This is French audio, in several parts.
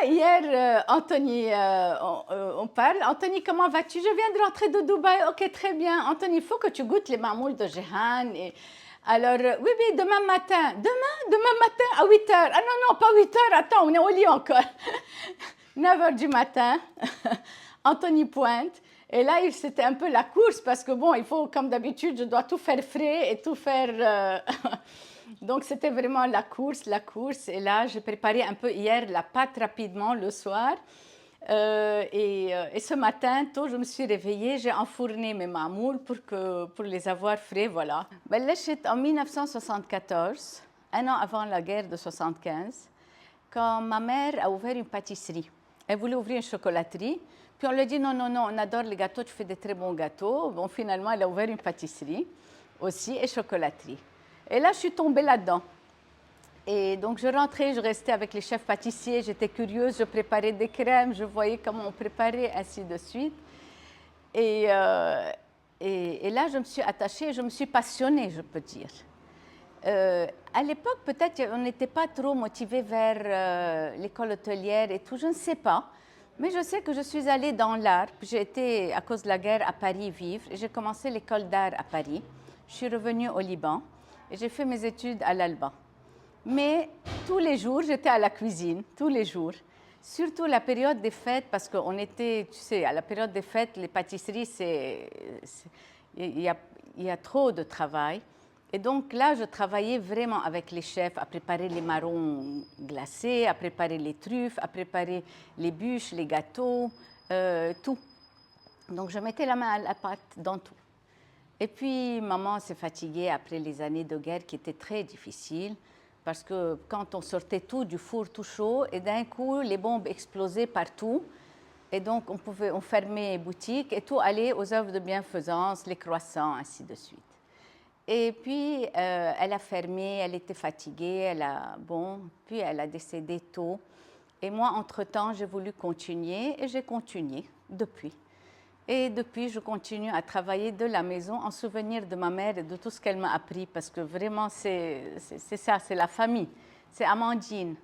hier, Anthony, on parle. Anthony, comment vas-tu? Je viens de rentrer de Dubaï. Ok, très bien. Anthony, il faut que tu goûtes les mamouls de Jehan. Alors, oui, oui, demain matin. Demain matin à 8 heures. Ah non, non, pas 8 heures. Attends, on est au lit encore. 9 heures du matin. Anthony pointe. Et là, c'était un peu la course parce que bon, il faut, comme d'habitude, je dois tout faire frais et tout faire... Donc, c'était vraiment la course, la course. Et là, j'ai préparé un peu hier la pâte rapidement le soir. Et ce matin, tôt, je me suis réveillée, j'ai enfourné mes mamouls pour les avoir frais, voilà. Ben là, en 1974, un an avant la guerre de 75, quand ma mère a ouvert une pâtisserie. Elle voulait ouvrir une chocolaterie. Puis on lui a dit non, non, non, on adore les gâteaux, tu fais des très bons gâteaux. Bon, finalement, elle a ouvert une pâtisserie aussi et chocolaterie. Et là, je suis tombée là-dedans. Et donc, je rentrais, je restais avec les chefs pâtissiers, j'étais curieuse, je préparais des crèmes, je voyais comment on préparait, ainsi de suite. Et là, je me suis attachée, je me suis passionnée, je peux dire. À l'époque, peut-être, on n'était pas trop motivé vers l'école hôtelière et tout, je ne sais pas. Mais je sais que je suis allée dans l'art. J'ai été, à cause de la guerre, à Paris vivre. J'ai commencé l'école d'art à Paris. Je suis revenue au Liban et j'ai fait mes études à l'Alba. Mais tous les jours, j'étais à la cuisine, tous les jours. Surtout la période des fêtes, parce qu'on était, tu sais, à la période des fêtes, les pâtisseries, il y a trop de travail. Et donc là, je travaillais vraiment avec les chefs à préparer les marrons glacés, à préparer les truffes, à préparer les bûches, les gâteaux, tout. Donc je mettais la main à la pâte dans tout. Et puis maman s'est fatiguée après les années de guerre qui étaient très difficiles. Parce que quand on sortait tout du four tout chaud, et d'un coup, les bombes explosaient partout. Et donc, on fermait les boutiques et tout allait aux œuvres de bienfaisance, les croissants, ainsi de suite. Et puis, elle a fermé, elle était fatiguée, puis elle a décédé tôt. Et moi, entre-temps, j'ai voulu continuer et j'ai continué depuis. Et depuis, je continue à travailler de la maison en souvenir de ma mère et de tout ce qu'elle m'a appris, parce que vraiment, c'est ça, c'est la famille. C'est Amandine.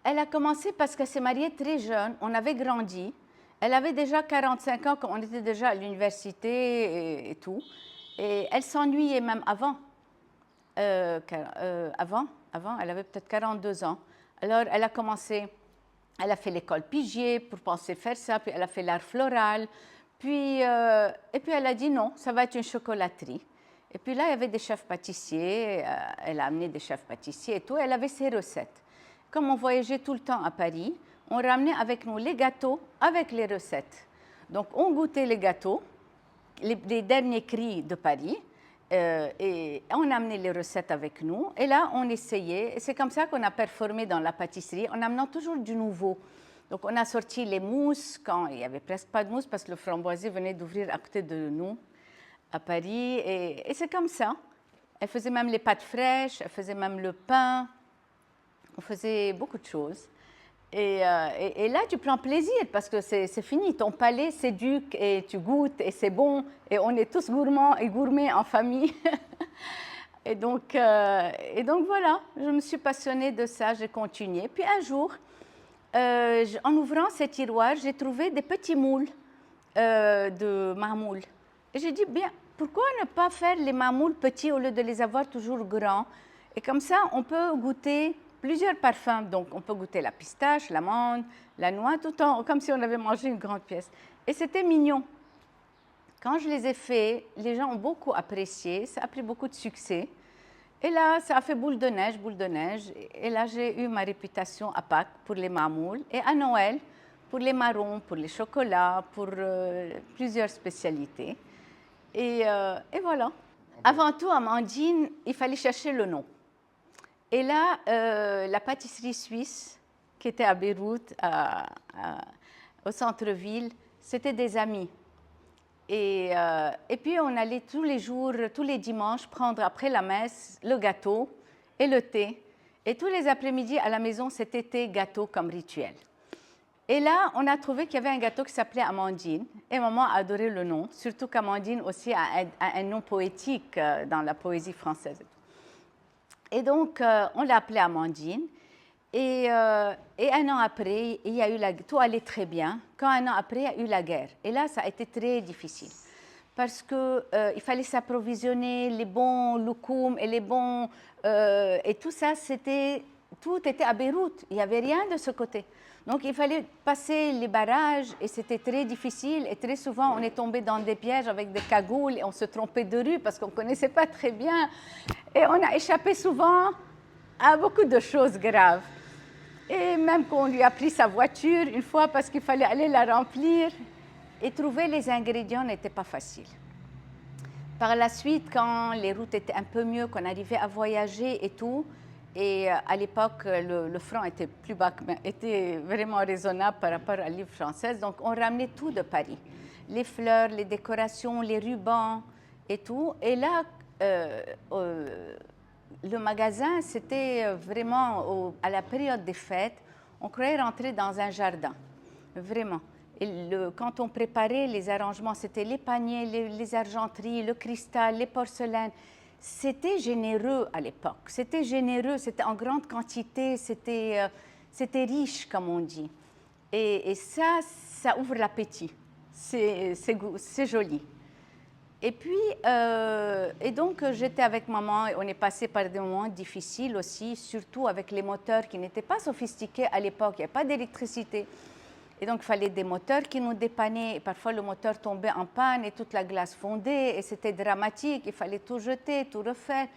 Elle a commencé parce qu'elle s'est mariée très jeune, on avait grandi. Elle avait déjà 45 ans quand on était déjà à l'université et tout. Et elle s'ennuyait même avant. Avant, elle avait peut-être 42 ans. Alors, elle a commencé, elle a fait l'école Pigier pour penser faire ça, puis elle a fait l'art floral. Et puis elle a dit non, ça va être une chocolaterie. Et puis là, il y avait des chefs pâtissiers, elle a amené des chefs pâtissiers et tout, elle avait ses recettes. Comme on voyageait tout le temps à Paris, on ramenait avec nous les gâteaux avec les recettes. Donc on goûtait les gâteaux, les derniers cris de Paris, et on amenait les recettes avec nous. Et là, on essayait. C'est comme ça qu'on a performé dans la pâtisserie, en amenant toujours du nouveau. Donc, on a sorti les mousses quand il n'y avait presque pas de mousse parce que le framboisier venait d'ouvrir à côté de nous, à Paris. Et c'est comme ça. Elle faisait même les pâtes fraîches, elle faisait même le pain. On faisait beaucoup de choses. Et là, tu prends plaisir parce que c'est fini. Ton palais s'éduque et tu goûtes et c'est bon. Et on est tous gourmands et gourmets en famille. Et donc voilà, je me suis passionnée de ça, j'ai continué. Puis un jour, en ouvrant ces tiroirs, j'ai trouvé des petits moules de mamouls. Et j'ai dit, bien, pourquoi ne pas faire les mamouls petits au lieu de les avoir toujours grands? Et comme ça, on peut goûter plusieurs parfums. Donc, on peut goûter la pistache, l'amande, la noix, comme si on avait mangé une grande pièce. Et c'était mignon. Quand je les ai faits, les gens ont beaucoup apprécié. Ça a pris beaucoup de succès. Et là, ça a fait boule de neige, boule de neige. Et là, j'ai eu ma réputation à Pâques pour les mamouls et à Noël pour les marrons, pour les chocolats, pour plusieurs spécialités. Et voilà. Avant tout, Amandine, il fallait chercher le nom. Et là, la pâtisserie suisse, qui était à Beyrouth, au centre-ville, c'était des amis. Et puis, on allait tous les jours, tous les dimanches, prendre après la messe le gâteau et le thé. Et tous les après-midi à la maison, c'était thé, gâteau comme rituel. Et là, on a trouvé qu'il y avait un gâteau qui s'appelait Amandine. Et maman a adoré le nom, surtout qu'Amandine aussi a un nom poétique dans la poésie française. Et donc, on l'a appelé Amandine. Et un an après, il y a eu tout allait très bien. Quand un an après, il y a eu la guerre. Et là, ça a été très difficile. Parce qu'il fallait s'approvisionner, les bons loukoum et les bons... et tout ça, tout était à Beyrouth. Il n'y avait rien de ce côté. Donc, il fallait passer les barrages et c'était très difficile. Et très souvent, on est tombé dans des pièges avec des cagoules et on se trompait de rue parce qu'on ne connaissait pas très bien. Et on a échappé souvent à beaucoup de choses graves. Et même qu'on lui a pris sa voiture une fois parce qu'il fallait aller la remplir. Et trouver les ingrédients n'était pas facile. Par la suite, quand les routes étaient un peu mieux, qu'on arrivait à voyager et tout, et à l'époque, le franc était plus bas, était vraiment raisonnable par rapport à la livre française, donc on ramenait tout de Paris. Les fleurs, les décorations, les rubans et tout. Et là, le magasin, c'était vraiment à la période des fêtes, on croyait rentrer dans un jardin, vraiment. Et quand on préparait les arrangements, c'était les paniers, les argenteries, le cristal, les porcelaines. C'était généreux à l'époque. C'était généreux, c'était en grande quantité, c'était riche, comme on dit. Et ça ouvre l'appétit. C'est joli. Et puis, et donc, j'étais avec maman et on est passé par des moments difficiles aussi, surtout avec les moteurs qui n'étaient pas sophistiqués à l'époque. Il n'y avait pas d'électricité. Et donc, il fallait des moteurs qui nous dépannaient. Et parfois, le moteur tombait en panne et toute la glace fondait. Et c'était dramatique. Il fallait tout jeter, tout refaire.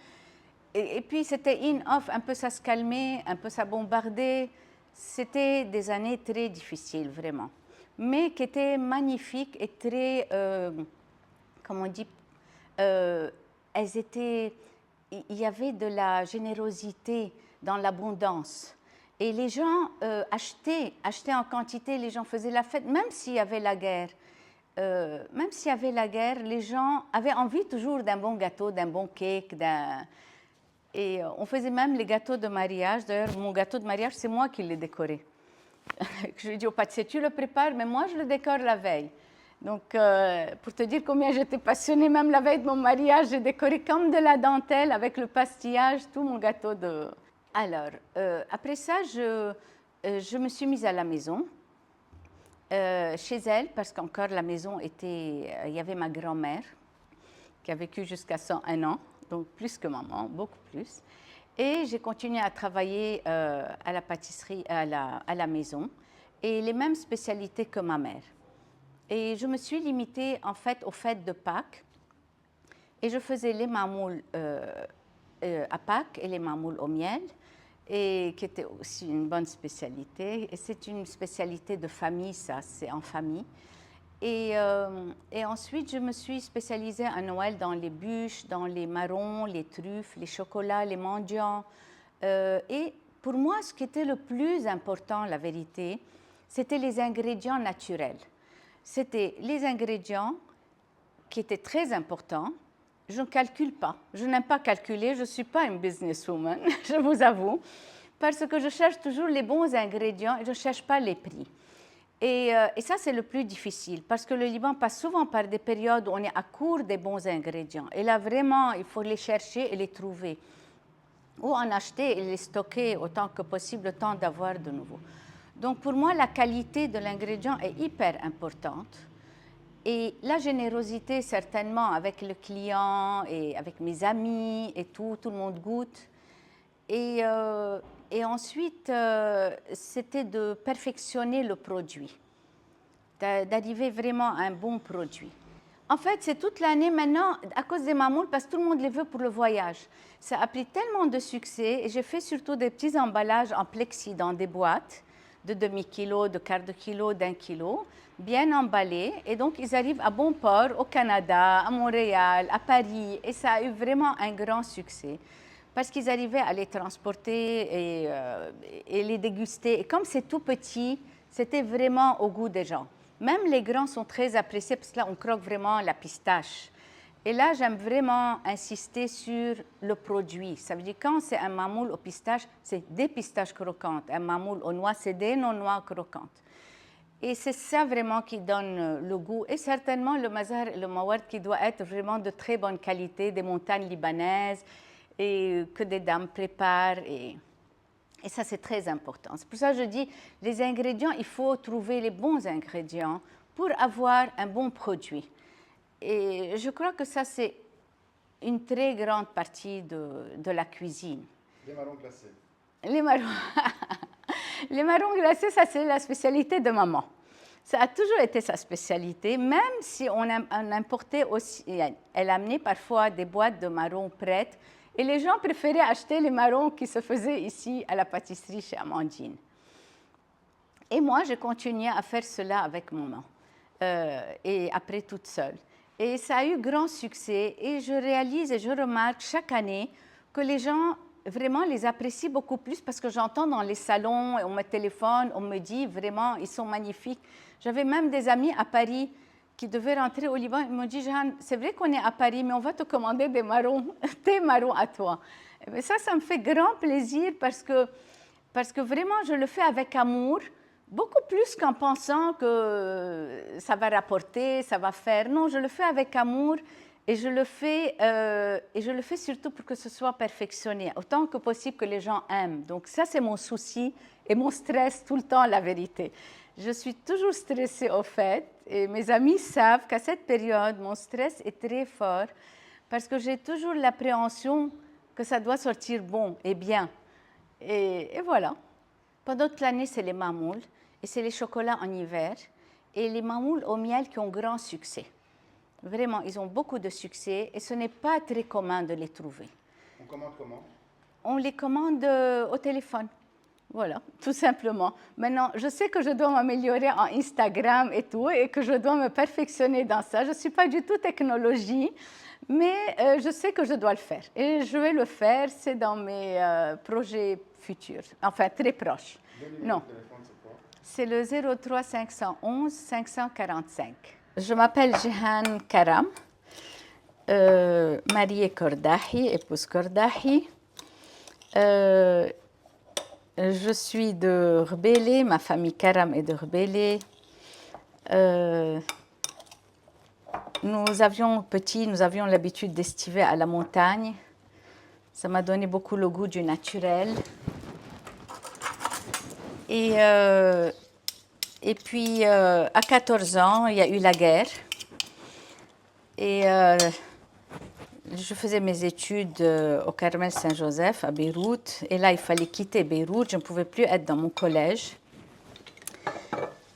Et puis, c'était in-off. Un peu, ça se calmait, un peu, ça bombardait. C'était des années très difficiles, vraiment. Mais qui étaient magnifiques et très, comme on dit, elles étaient... Il y avait de la générosité dans l'abondance. Et les gens achetaient en quantité, les gens faisaient la fête, même s'il y avait la guerre. Même s'il y avait la guerre, les gens avaient envie toujours d'un bon gâteau, d'un bon cake, Et on faisait même les gâteaux de mariage. D'ailleurs, mon gâteau de mariage, c'est moi qui l'ai décoré. Je lui ai dit au pâtissier, tu le prépares, mais moi, je le décore la veille. Donc, pour te dire combien j'étais passionnée, même la veille de mon mariage, j'ai décoré comme de la dentelle avec le pastillage, tout mon gâteau de... Alors, après ça, je me suis mise à la maison, chez elle, parce qu'encore la maison était... il y avait ma grand-mère, qui a vécu jusqu'à 101 ans, donc plus que maman, beaucoup plus. Et j'ai continué à travailler à la pâtisserie, à la maison, et les mêmes spécialités que ma mère. Et je me suis limitée, en fait, aux fêtes de Pâques, et je faisais les mamoules à Pâques et les mamoules au miel, et qui était aussi une bonne spécialité. Et c'est une spécialité de famille, ça, c'est en famille. Et ensuite, je me suis spécialisée à Noël dans les bûches, dans les marrons, les truffes, les chocolats, les mendiants. Et pour moi, ce qui était le plus important, la vérité, c'était les ingrédients naturels. C'était les ingrédients qui étaient très importants. Je ne calcule pas. Je n'aime pas calculer. Je ne suis pas une businesswoman, je vous avoue, parce que je cherche toujours les bons ingrédients et je ne cherche pas les prix. Et ça, c'est le plus difficile, parce que le Liban passe souvent par des périodes où on est à court des bons ingrédients. Et là, vraiment, il faut les chercher et les trouver. Ou en acheter et les stocker autant que possible, le temps d'avoir de nouveau. Donc, pour moi, la qualité de l'ingrédient est hyper importante. Et la générosité, certainement, avec le client et avec mes amis et tout le monde goûte. Et ensuite, c'était de perfectionner le produit, d'arriver vraiment à un bon produit. En fait, c'est toute l'année maintenant, à cause des mamoules, parce que tout le monde les veut pour le voyage. Ça a pris tellement de succès, et j'ai fait surtout des petits emballages en plexi dans des boîtes de demi-kilo, de quart de kilo, d'1 kilo, bien emballés. Et donc, ils arrivent à bon port, au Canada, à Montréal, à Paris, et ça a eu vraiment un grand succès. Parce qu'ils arrivaient à les transporter et les déguster. Et comme c'est tout petit, c'était vraiment au goût des gens. Même les grands sont très appréciés parce que là, on croque vraiment la pistache. Et là, j'aime vraiment insister sur le produit. Ça veut dire quand c'est un mamoul aux pistaches, c'est des pistaches croquantes. Un mamoul aux noix, c'est des noix croquantes. Et c'est ça vraiment qui donne le goût. Et certainement le mazar, le maward qui doit être vraiment de très bonne qualité, des montagnes libanaises, et que des dames préparent. Et ça, c'est très important. C'est pour ça que je dis, les ingrédients, il faut trouver les bons ingrédients pour avoir un bon produit. Et je crois que ça, c'est une très grande partie de la cuisine. Les marrons glacés. Les marrons, les marrons glacés, ça, c'est la spécialité de maman. Ça a toujours été sa spécialité, même si on importait aussi, elle amenait parfois des boîtes de marrons prêtes, et les gens préféraient acheter les marrons qui se faisaient ici à la pâtisserie chez Amandine. Et moi, je continuais à faire cela avec maman, et après toute seule. Et ça a eu grand succès, et je réalise et je remarque chaque année que les gens vraiment les apprécient beaucoup plus parce que j'entends dans les salons, on me téléphone, on me dit vraiment, ils sont magnifiques. J'avais même des amis à Paris qui devaient rentrer au Liban. Ils m'ont dit, Jeanne, c'est vrai qu'on est à Paris, mais on va te commander des marrons, tes marrons à toi. Et ça me fait grand plaisir parce que vraiment, je le fais avec amour, beaucoup plus qu'en pensant que ça va rapporter, ça va faire. Non, je le fais avec amour et je le fais surtout pour que ce soit perfectionné, autant que possible que les gens aiment. Donc ça, c'est mon souci et mon stress tout le temps, la vérité. Je suis toujours stressée au fait et mes amis savent qu'à cette période, mon stress est très fort parce que j'ai toujours l'appréhension que ça doit sortir bon et bien. Et voilà. Pendant toute l'année, c'est les mamoules et c'est les chocolats en hiver et les mamoules au miel qui ont grand succès. Vraiment, ils ont beaucoup de succès et ce n'est pas très commun de les trouver. On commande comment? On les commande au téléphone. Voilà, tout simplement. Maintenant, je sais que je dois m'améliorer en Instagram et tout, et que je dois me perfectionner dans ça. Je ne suis pas du tout technologie, mais je sais que je dois le faire. Et je vais le faire, c'est dans mes projets futurs, enfin très proches. Le numéro Non, de téléphone, c'est quoi? c'est le 03 511 545. Je m'appelle Jehan Karam, mariée Kordahi, épouse Kordahi. Je suis de Rbélé, ma famille Karam est de Rbélé. Nous avions l'habitude d'estiver à la montagne. Ça m'a donné beaucoup le goût du naturel. Et puis, à 14 ans, il y a eu la guerre. Et je faisais mes études au Carmel Saint-Joseph, à Beyrouth. Et là, il fallait quitter Beyrouth. Je ne pouvais plus être dans mon collège.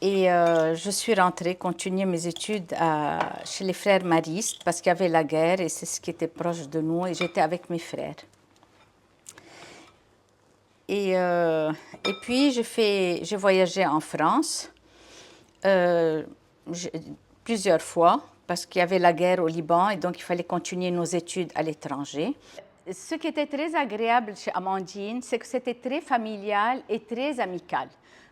Et je suis rentrée, continuer mes études chez les frères maristes parce qu'il y avait la guerre et c'est ce qui était proche de nous. Et j'étais avec mes frères. Et puis, j'ai voyagé en France plusieurs fois parce qu'il y avait la guerre au Liban et donc il fallait continuer nos études à l'étranger. Ce qui était très agréable chez Amandine, c'est que c'était très familial et très amical.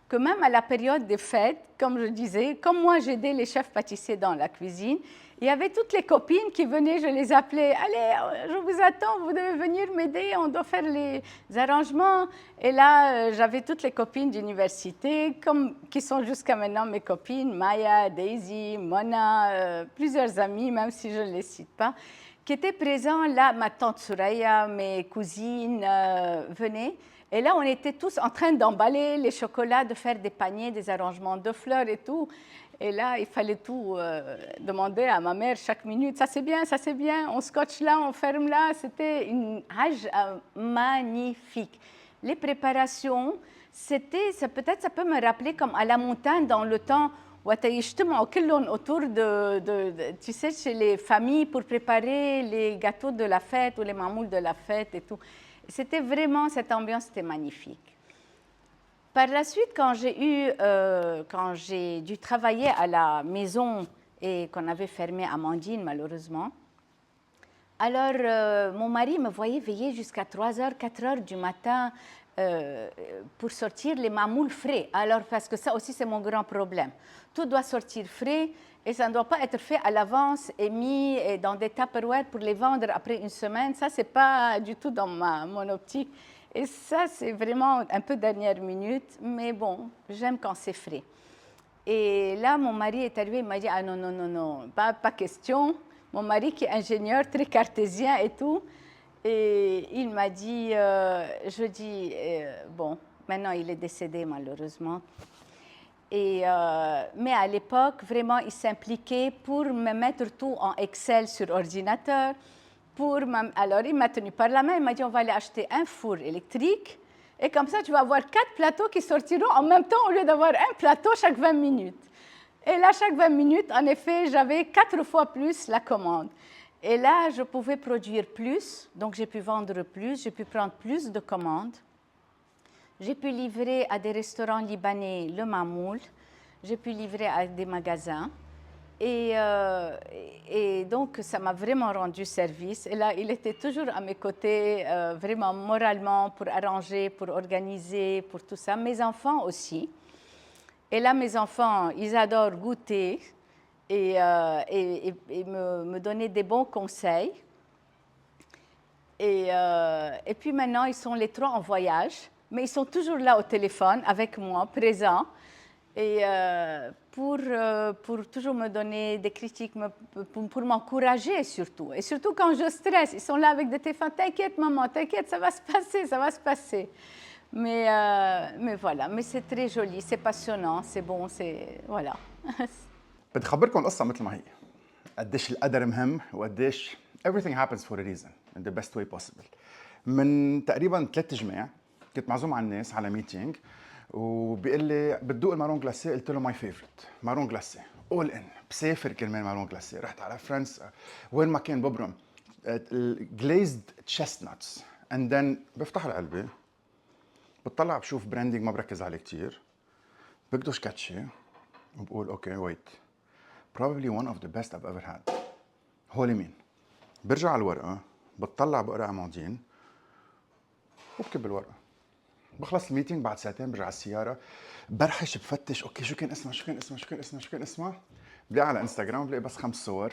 Que même à la période des fêtes, comme je disais, comme moi j'aidais les chefs pâtissiers dans la cuisine, il y avait toutes les copines qui venaient, je les appelais, allez, je vous attends, vous devez venir m'aider, on doit faire les arrangements. Et là, j'avais toutes les copines d'université, qui sont jusqu'à maintenant mes copines, Maya, Daisy, Mona, plusieurs amies, même si je ne les cite pas, qui étaient présents là. Ma tante Souraya, mes cousines venaient. Et là, on était tous en train d'emballer les chocolats, de faire des paniers, des arrangements de fleurs et tout. Et là, il fallait tout demander à ma mère chaque minute. Ça c'est bien, on scotche là, on ferme là. C'était une hajj magnifique. Les préparations, peut-être ça peut me rappeler comme à la montagne dans le temps où autour tu sais, chez les familles pour préparer les gâteaux de la fête ou les mamoules de la fête et tout. C'était vraiment, cette ambiance était magnifique. Par la suite, quand j'ai dû travailler à la maison et qu'on avait fermé Amandine, malheureusement, alors mon mari me voyait veiller jusqu'à 3h, 4h du matin pour sortir les mamoules frais. Alors, parce que ça aussi, c'est mon grand problème. Tout doit sortir frais et ça ne doit pas être fait à l'avance et mis dans des Tupperware pour les vendre après une semaine. Ça, ce n'est pas du tout dans mon optique. Et ça, c'est vraiment un peu dernière minute, mais bon, j'aime quand c'est frais. Et là, mon mari est arrivé, il m'a dit, ah non, pas question. Mon mari qui est ingénieur, très cartésien et tout. Et il m'a dit, je dis, bon, maintenant il est décédé malheureusement. Mais à l'époque, vraiment, il s'impliquait pour me mettre tout en Excel sur ordinateur. Alors, il m'a tenu par la main, il m'a dit, on va aller acheter un four électrique. Et comme ça, tu vas avoir 4 plateaux qui sortiront en même temps au lieu d'avoir un plateau chaque 20 minutes. Et là, chaque 20 minutes, en effet, j'avais 4 fois plus la commande. Et là, je pouvais produire plus, donc j'ai pu vendre plus, j'ai pu prendre plus de commandes. J'ai pu livrer à des restaurants libanais le mamoul, j'ai pu livrer à des magasins. Et donc, ça m'a vraiment rendu service. Et là, il était toujours à mes côtés, vraiment moralement, pour arranger, pour organiser, pour tout ça. Mes enfants aussi. Et là, mes enfants, ils adorent goûter et me donner des bons conseils. Et puis maintenant, ils sont les 3 en voyage, mais ils sont toujours là au téléphone avec moi, présents, et pour toujours me donner des critiques, pour m'encourager surtout. Et surtout quand je stresse, ils sont là avec des téléphones. T'inquiète maman, t'inquiète, ça va se passer, ça va se passer. Mais voilà, mais c'est très joli, c'est passionnant, c'est bon, c'est... voilà. بدي أخبركم قصة مثل ما هي. قديش القدر مهم وقديش everything happens for a reason in the best way possible. من تقريبا 3 جماع كنت معزوم على الناس على ميتينج وبيقول لي بتدوق المارون جلاسيه، قلت له ماي فيفورت مارون جلاسيه اول ان بسافر كرمال مارون جلاسيه. رحت على فرنسا وين ما كان ببرم glazed chestnuts and then بفتح العلبه بتطلع بشوف براندنج ما بركز عليه كتير، بكدش كاتشي وبقول اوكي ويت probably one of the best I've ever had. هول مين؟ برجع على الورقة، بتطلع بقرا أماندين وبكب الورقة. بخلص الميتينج بعد ساعتين برجع على السيارة، برحش بفتش اوكي شو كان اسمها؟ بلاقي على انستغرام بلاقي بس 5 صور.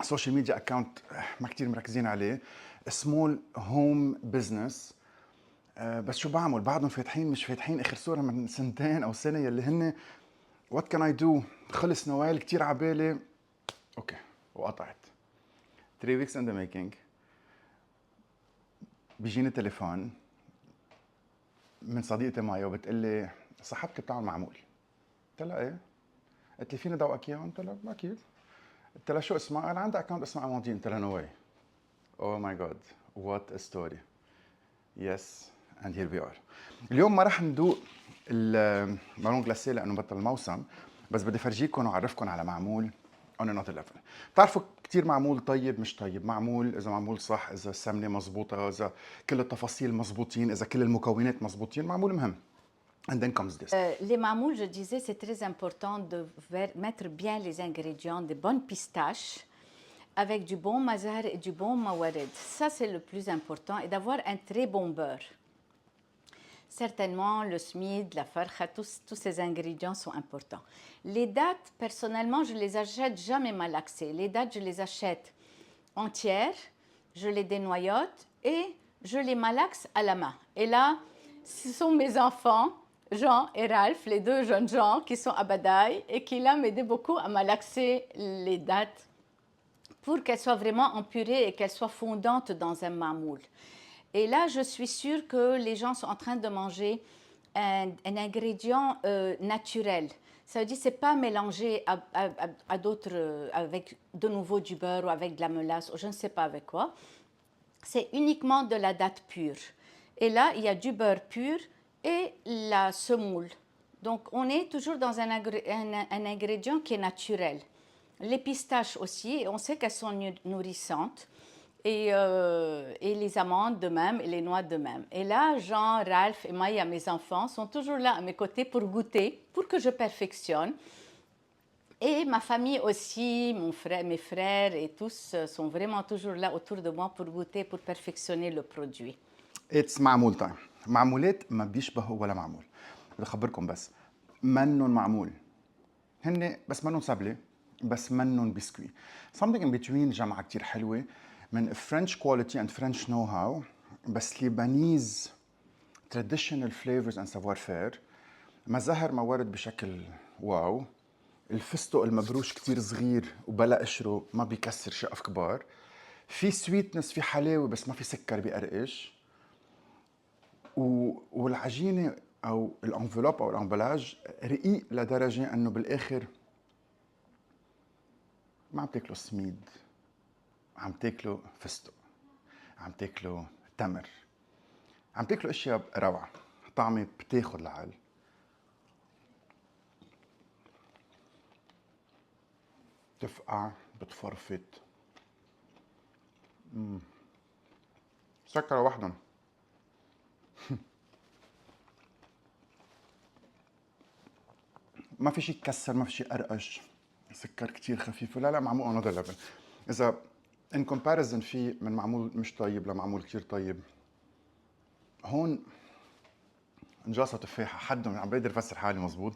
سوشيال ميديا اكونت ما كتير مركزين عليه، سمول هوم بزنس. بس شو بعمل؟ بعدهم فاتحين مش فاتحين، اخر صورة من 2 أو سنة يلي هن وات كان اي دو. خلص نوال كتير عبالي اوكي وقطعت. 3 weeks in the making بيجيني تليفون من صديقتي مايا وبتقول لي صاحبتي بتعمل معمول. قلت لها ايه؟ قالت لي فيني ادوقك اياه؟ قلت لها اكيد. قلت لها شو اسمها؟ قال عندها اكونت اسمه اماندين. قلت لها نو واي. اوه ماي جاد وات ا ستوري. يس اند هير وي ار. اليوم ما رح ندوق المارون جلاسيه لانه بطل الموسم، بس بدي فرجيكم واعرفكم على معمول on another level. بتعرفوا كتير معمول طيب مش طيب، معمول اذا معمول صح، اذا السمنه مزبوطه، اذا كل التفاصيل مزبوطين، اذا كل المكونات مزبوطين، معمول مهم. And then comes this. Les mamouls, je disais, c'est très important de mettre bien les ingrédients, des bonnes pistaches, avec du bon mazar et du bon mawarid. Ça, c'est le plus important, et d'avoir un très bon beurre. Certainement, le smid, la farcha, tous ces ingrédients sont importants. Les dattes, personnellement, je les achète jamais malaxées. Les dattes, je les achète entières, je les dénoyote et je les malaxe à la main. Et là, ce sont mes enfants, Jean et Ralph, les 2 jeunes gens qui sont à Badaï et qui là m'aidaient beaucoup à malaxer les dattes pour qu'elles soient vraiment en purée et qu'elles soient fondantes dans un mamoul. Et là, je suis sûre que les gens sont en train de manger un ingrédient naturel. Ça veut dire que ce n'est pas mélangé à d'autres, avec de nouveau du beurre ou avec de la mélasse, ou je ne sais pas avec quoi. C'est uniquement de la date pure. Et là, il y a du beurre pur et la semoule. Donc, on est toujours dans un ingrédient qui est naturel. Les pistaches aussi, on sait qu'elles sont nourrissantes. Et les amandes de même, et les noix de même. Et là, Jean, Ralph et Maya, mes enfants, sont toujours là à mes côtés pour goûter, pour que je perfectionne. Et ma famille aussi, mes frères et tous sont vraiment toujours là autour de moi pour goûter, pour perfectionner le produit. It's معمول تايم. معمولات ما بيشبهوا ولا معمول. بدي اخبركم بس منن معمول. هن بس منن سبلة، بس منن بسكوي. Something in between جمعة كتير حلوة من French quality and French know-how، بس Lebanese traditional flavors and savoir-faire. مزهر موارد بشكل واو. الفستق المبروش كتير صغير وبلا قشره ما بيكسر شقف كبار. في سويتنس، في حلاوه بس ما في سكر بيقرقش. والعجينه او الانفلوب او الامبلاج رقيق لدرجه انه بالاخر ما عم تاكلوا سميد، عم تاكلوا فستق، عم تاكلوا تمر، عم تاكلوا اشياء روعه، طعمه بتاخد العقل. تفقع، بتفرفط. سكر وحدهم. ما في شيء تكسر، ما في شيء قرقش، سكر كتير خفيف. لا معمول on another level. إذا in comparison في من معمول مش طيب لمعمول كتير طيب، هون نجاسة تفاحة حد عم بقدر افسر حالي مزبوط.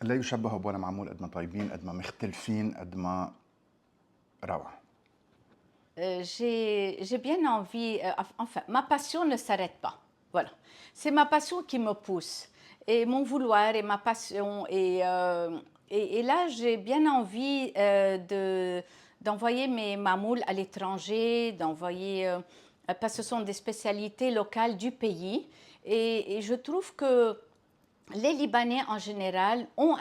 لا يشبهوا بولا معمول قد ما طيبين، قد ما مختلفين، قد ما روعة. J'ai bien envie, enfin, ma passion ne s'arrête pas. Voilà. C'est ma passion qui me pousse. Et mon vouloir et ma passion. Et là, j'ai bien envie d'envoyer mes mamoules à l'étranger, d'envoyer, parce que ce sont des spécialités locales du pays. Et je trouve que les Libanais en général ont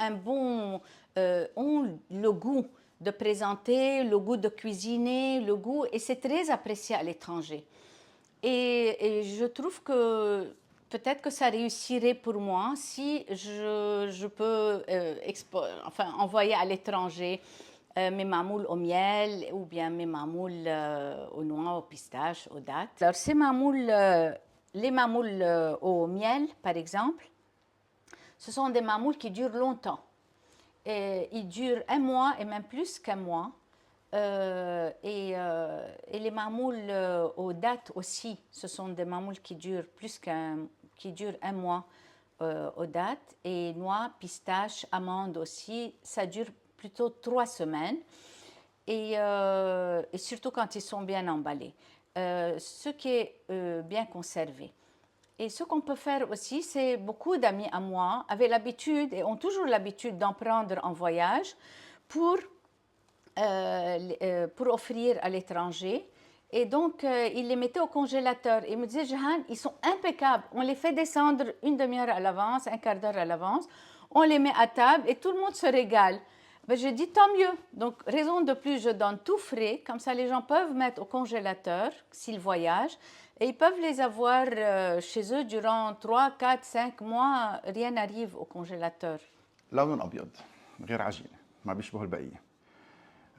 ont le goût de présenter, le goût de cuisiner, le goût, et c'est très apprécié à l'étranger. Et je trouve que peut-être que ça réussirait pour moi si je peux enfin, envoyer à l'étranger mes mamoules au miel ou bien mes mamoules aux noix, aux pistaches, aux dattes. Alors ces mamoules, les mamoules au miel par exemple, ce sont des mamoules qui durent longtemps. Et ils durent un mois et même plus qu'un mois. Et les mamoules aux dattes aussi, ce sont des mamoules qui durent qui durent un mois aux dattes. Et noix, pistaches, amandes aussi, ça dure plutôt 3 semaines. Et surtout quand ils sont bien emballés. Ce qui est bien conservé. Et ce qu'on peut faire aussi, c'est beaucoup d'amis à moi avaient l'habitude et ont toujours l'habitude d'en prendre en voyage pour offrir à l'étranger. Et donc, ils les mettaient au congélateur. Ils me disaient, Jehan, ils sont impeccables. On les fait descendre une demi-heure à l'avance, un quart d'heure à l'avance. On les met à table et tout le monde se régale. Ben, je dis, tant mieux. Donc, raison de plus, je donne tout frais. Comme ça, les gens peuvent mettre au congélateur s'ils voyagent. Et ils peuvent les avoir chez eux durant 3, 4, 5 mois. Rien n'arrive au congélateur. لون أبيض غير عجينة، ما بيشبهوا البقية.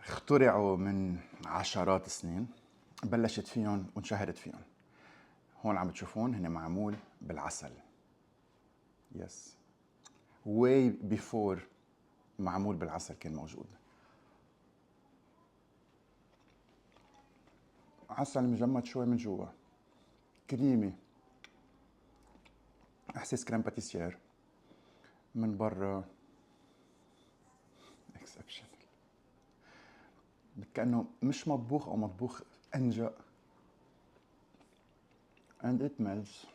اخترعوا من عشرات السنين، بلشت فيهم وانشهرت فيهم. هون عم بتشوفون هن معمول بالعسل. يس. way before معمول بالعسل كان موجود. عسل مجمد شوي من جوا، كريمي، احساس كريم باتيسير من برا اكسبشنال، كأنه مش مطبوخ او مطبوخ انجأ. and it melts